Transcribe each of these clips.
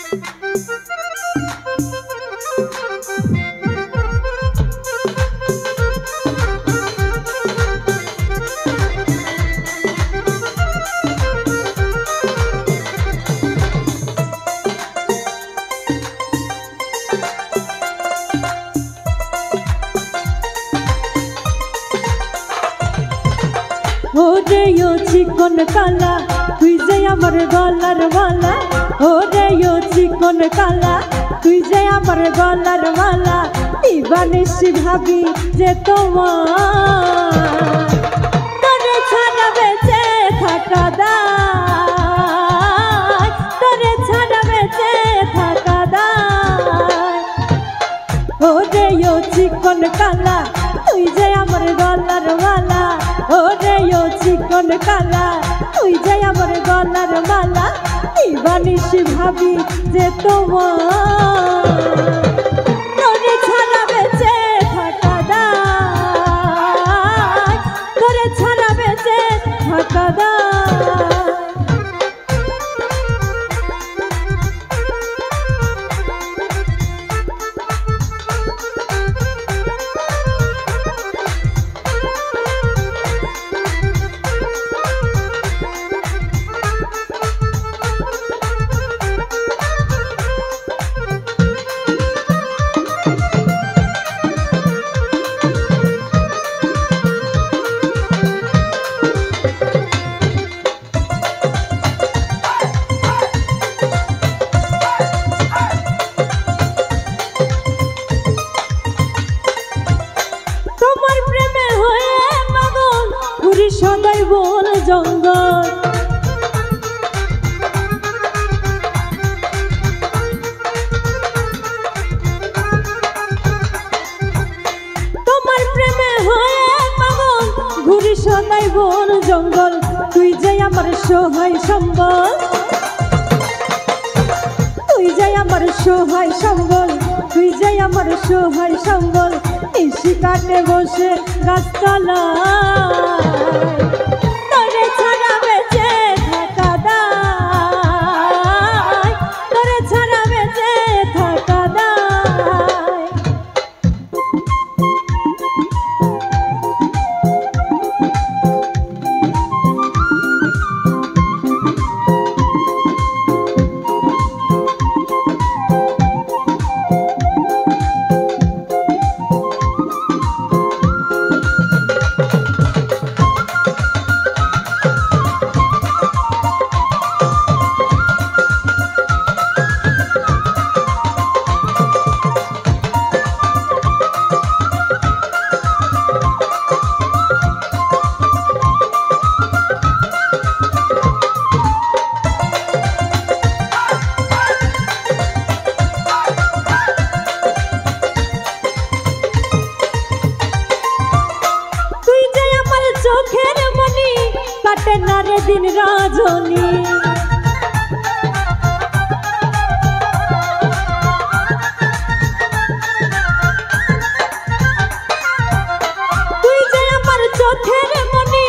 ওরে ও চিকন কালা তুই যে আমার গলার মালা, ওরে ও চিকন কালা তুই যে আমার গলার মালা, দিবানিশি ভাবি যে তোমার তোরে ছাড়া বেঁচে থাকা দায়, তোরে ছাড়া বেঁচে থাকা দায়। ওরে ও চিকন কালা তুই যে আমার গলার মালা, ওরে ও চিকন কালা তুই যে আমার গলার মালা, দিবানিশি ভাবি যে তোমার তোরে ছাড়া বেঁচে থাকা দায়, তোরে ছাড়া বেঁচে থাকা দায়। সদাই বন জঙ্গল তোমার প্রেমে হয়ে পাগল, ঘুরি সদাই বন জঙ্গল, তুই যে আমার সহায় সম্বল, তুই যে আমার সহায় সম্বল, তুই যে আমার সহায় সম্বল, নিশি কাটে বসে গাছতলা তোরে ছাড়া বেঁচে থাকা দায়, তোরে ছাড়া বেঁচে থাকা দায়। চোখের মনি কাটে না রে দিন রজনী, তুই যে আমার চোখের মনি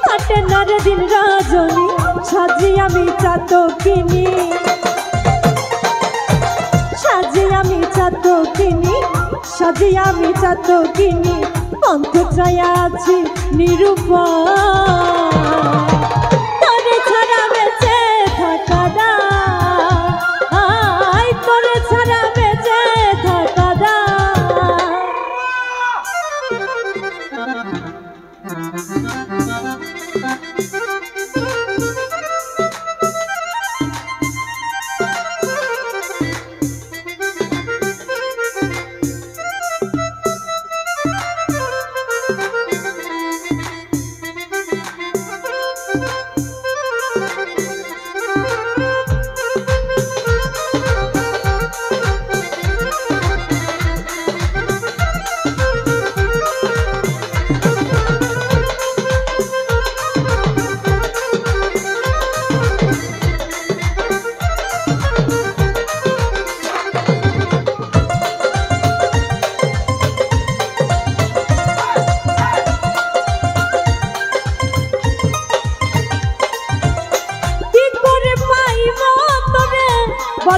কাটে না রে দিন রজনী, সাজি আমি চাতকিনি, সাজি আমি চাতকিনি, সাজি আমি চাতকিনি, অন্ত চায়া আছি নিরূপণ তোরে ছাড়া বেঁচে থাকা দায়, তোরে ছাড়া বেঁচে থাকা দায়।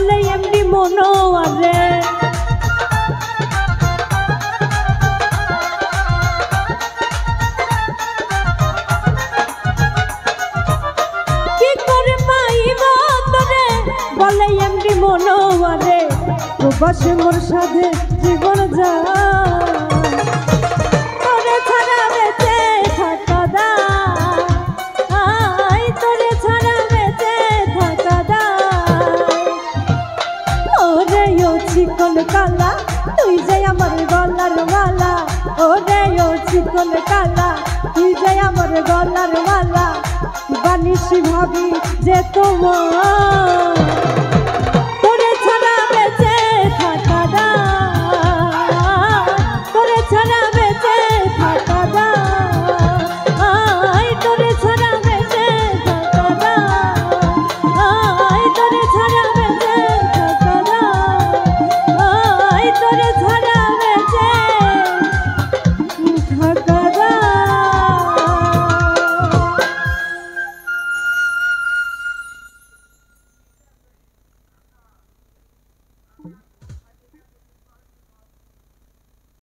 বলে এমনি মনোয়ারে কি করে পাইব তোরে বলে এমনি মনোয়ারে প্রবাসে মোর সাথে জীবন যায় তোরে ছাড়া বেঁচে থাকা দায় তোরে ছাড়া বেঁচে থাকা দায় ওরে ও চিকন কালা তুই যে আমার গলার মালা ওরে ও চিকন কালা তুই যে আমার গলার মালা বানিস ভাবি যে তোমার